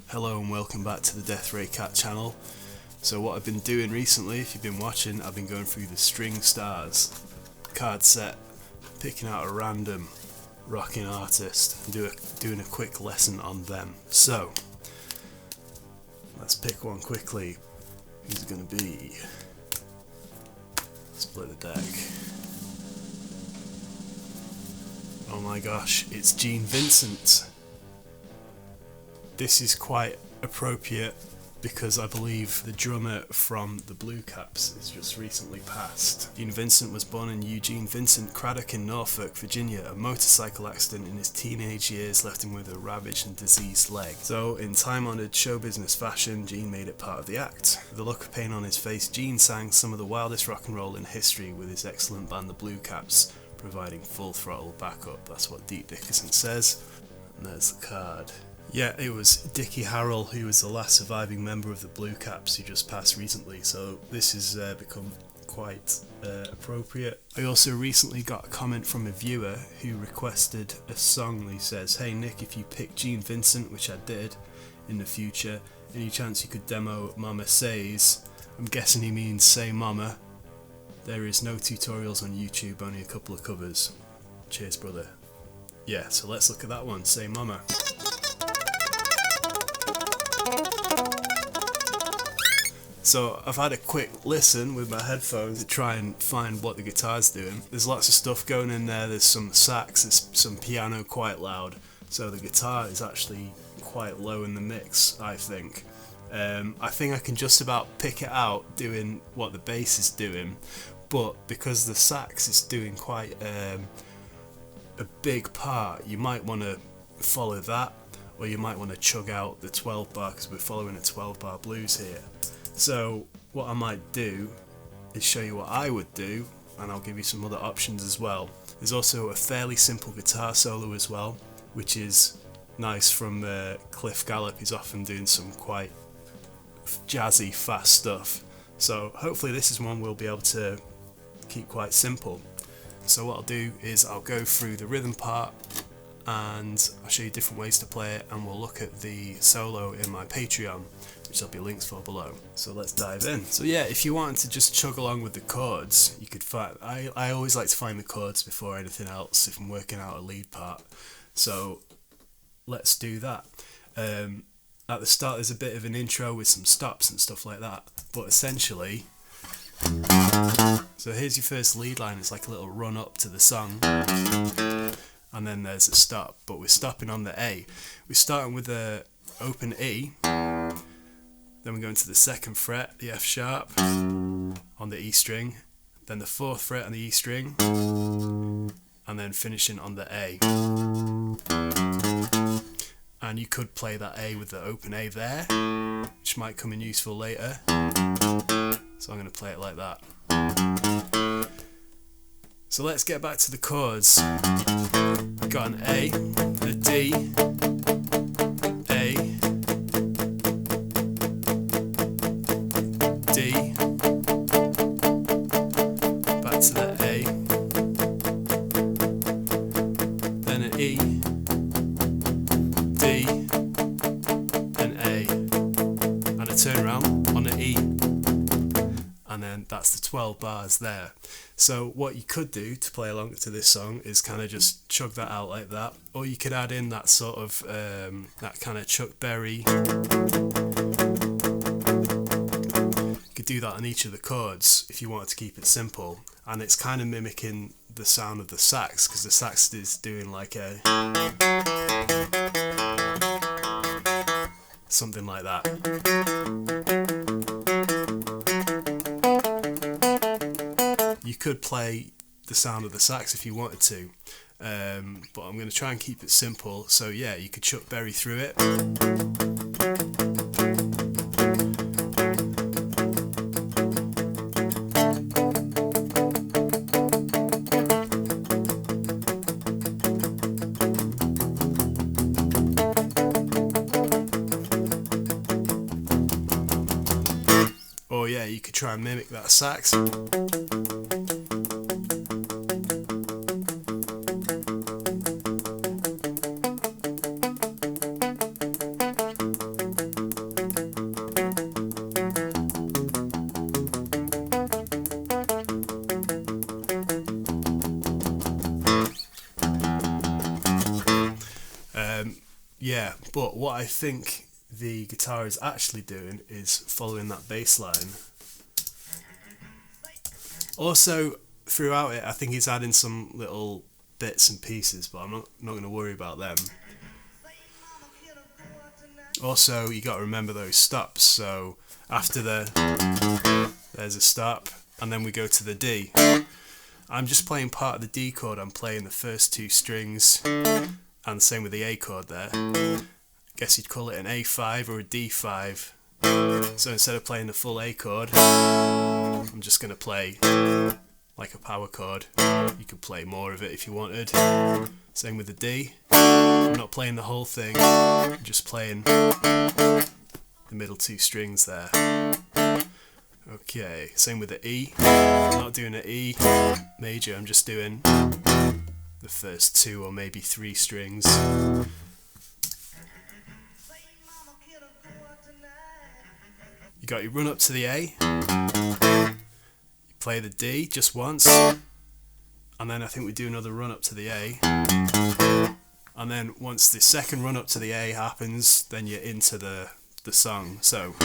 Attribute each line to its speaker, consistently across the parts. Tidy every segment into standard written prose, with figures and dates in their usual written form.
Speaker 1: Hello and welcome back to the Death Ray Cat channel. So what I've been doing recently, if you've been watching, I've been going through the string stars card set, picking out a random rocking artist and doing a quick lesson on them. So let's pick one quickly. Who's it going to be? Split the deck. Oh my gosh, it's Vincent. This is quite appropriate because I believe the drummer from the Blue Caps has just recently passed. Vincent was born in Eugene Vincent Craddock in Norfolk, Virginia. A motorcycle accident in his teenage years left him with a ravaged and diseased leg. So, in time-honoured show business fashion, Gene made it part of the act. With a look of pain on his face, Gene sang some of the wildest rock and roll in history with his excellent band the Blue Caps, providing full throttle backup. That's what Deep Dickerson says. And there's the card. Yeah, it was Dickie Harrell who was the last surviving member of the Blue Caps who just passed recently, so this has become quite appropriate. I also recently got a comment from a viewer who requested a song. He says, "Hey Nick, if you pick Gene Vincent," which I did, in the future, any chance you could demo Mama Says? I'm guessing he means Say Mama. There is no tutorials on YouTube, only a couple of covers. Cheers, brother. Yeah, so let's look at that one, Say Mama. So I've had a quick listen with my headphones to try and find what the guitar's doing. There's lots of stuff going in there, there's some sax, there's some piano quite loud, so the guitar is actually quite low in the mix, I think. I think I can just about pick it out doing what the bass is doing, but because the sax is doing quite a big part, you might want to follow that, or you might want to chug out the 12 bar, because we're following a 12 bar blues here. So what I might do is show you what I would do, and I'll give you some other options as well. There's also a fairly simple guitar solo as well, which is nice from Cliff Gallup. He's often doing some quite jazzy, fast stuff. So hopefully this is one we'll be able to keep quite simple. So what I'll do is I'll go through the rhythm part and I'll show you different ways to play it, and we'll look at the solo in my Patreon, which there'll be links for below. So let's dive in. So yeah, if you wanted to just chug along with the chords, you could find, I always like to find the chords before anything else if I'm working out a lead part. So let's do that. At the start there's a bit of an intro with some stops and stuff like that, but essentially, so here's your first lead line. It's like a little run up to the song, and then there's a stop, but we're stopping on the A. We're starting with the open E, then we go into the 2nd fret, the F sharp, on the E string, then the 4th fret on the E string, and then finishing on the A. And you could play that A with the open A there, which might come in useful later. So I'm going to play it like that. So let's get back to the chords. We've got an A, a D, A, D, back to the A, then an E, D, an A, and a turnaround on an E, and then that's the 12 bars there. So what you could do to play along to this song is kind of just chug that out like that, or you could add in that sort of that kind of Chuck Berry. You could do that on each of the chords if you wanted to keep it simple, and it's kind of mimicking the sound of the sax, because the sax is doing like a something like that. You could play the sound of the sax if you wanted to, but I'm going to try and keep it simple. So yeah, you could Chuck Berry through it. try and mimic that sax. Yeah, but what I think the guitar is actually doing is following that bass line. Also, throughout it, I think he's adding some little bits and pieces, but I'm not going to worry about them. Also, you got to remember those stops. So after there's a stop, and then we go to the D. I'm just playing part of the D chord. I'm playing the first two strings. And the same with the A chord there. I guess you'd call it an A5 or a D5. So instead of playing the full A chord, I'm just going to play like a power chord. You could play more of it if you wanted. Same with the D. I'm not playing the whole thing, I'm just playing the middle two strings there. Okay, same with the E. I'm not doing an E major, I'm just doing the first two or maybe three strings. You got your run up to the A, you play the D just once, and then I think we do another run up to the A, and then once the second run up to the A happens, then you're into the song. So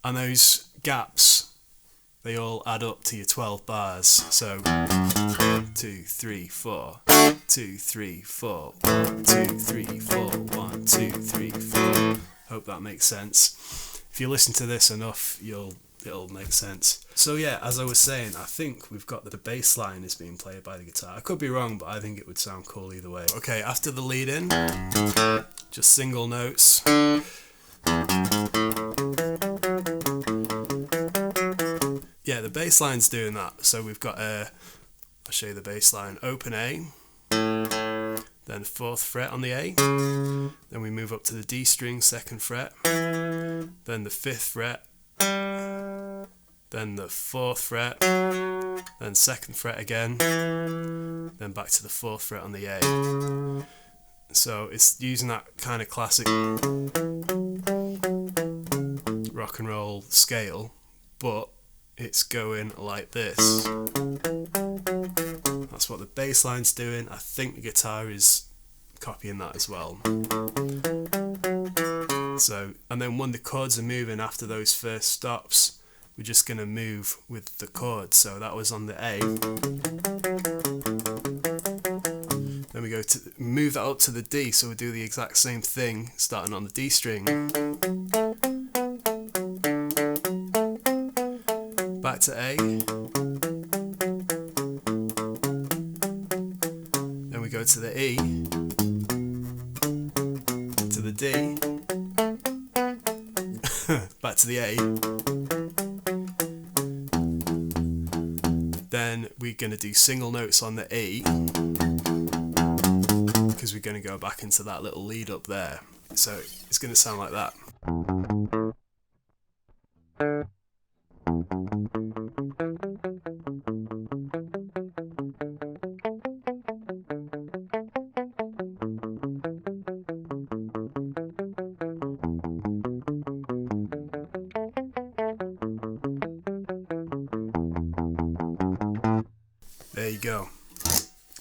Speaker 1: and those gaps, they all add up to your 12 bars. So 2, 3, 4, 2, 3, 4, 1, 2, 3, 4, 1, 2, 3, 4. Hope that makes sense. If you listen to this enough, it'll make sense. So yeah, as I was saying, I think we've got the bass line is being played by the guitar. I could be wrong, but I think it would sound cool either way. Okay, after the lead in, just single notes. Yeah, the bass line's doing that. So we've got I'll show you the bass line. Open A, then 4th fret on the A, then we move up to the D string, 2nd fret, then the 5th fret, then the 4th fret, then 2nd fret again, then back to the 4th fret on the A. So it's using that kind of classic rock and roll scale, but it's going like this. That's what the bass line's doing. I think the guitar is copying that as well. So, and then when the chords are moving after those first stops, we're just going to move with the chords. So that was on the A. Then we go to move that up to the D, so we do the exact same thing starting on the D string. Back to A. Then we go to the E, to the D, back to the A. Then we're going to do single notes on the E, because we're going to go back into that little lead up there. So it's going to sound like that. There you go.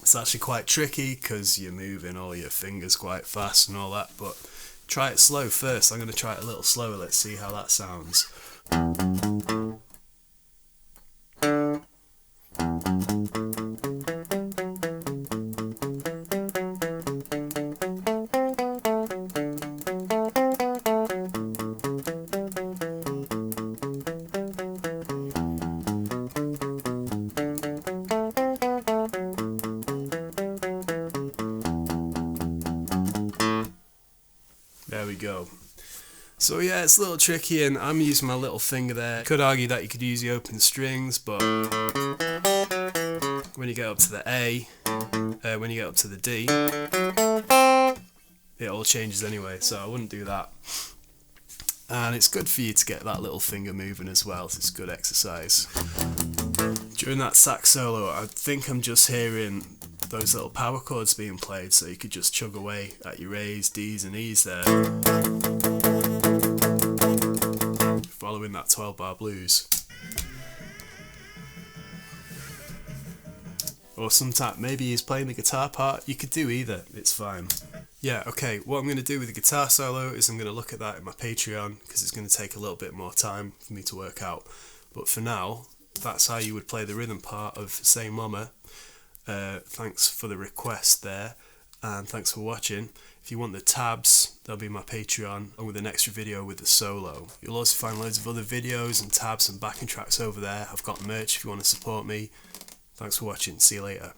Speaker 1: It's actually quite tricky because you're moving all your fingers quite fast and all that, but try it slow first. I'm going to try it a little slower. Let's see how that sounds. There we go. So yeah, it's a little tricky and I'm using my little finger there. Could argue that you could use the open strings, but when you get up to the A, when you get up to the D, it all changes anyway, so I wouldn't do that. And it's good for you to get that little finger moving as well, so it's good exercise. During that sax solo, I think I'm just hearing those little power chords being played, so you could just chug away at your A's, D's and E's there, following that 12-bar blues. Or sometimes maybe he's playing the guitar part. You could do either, it's fine. Yeah, okay, what I'm going to do with the guitar solo is I'm going to look at that in my Patreon, because it's going to take a little bit more time for me to work out. But for now, that's how you would play the rhythm part of Say Mama. Thanks for the request there, and thanks for watching. If you want the tabs, they'll be my Patreon, and with an extra video with the solo. You'll also find loads of other videos and tabs and backing tracks over there. I've got merch if you want to support me. Thanks for watching, see you later.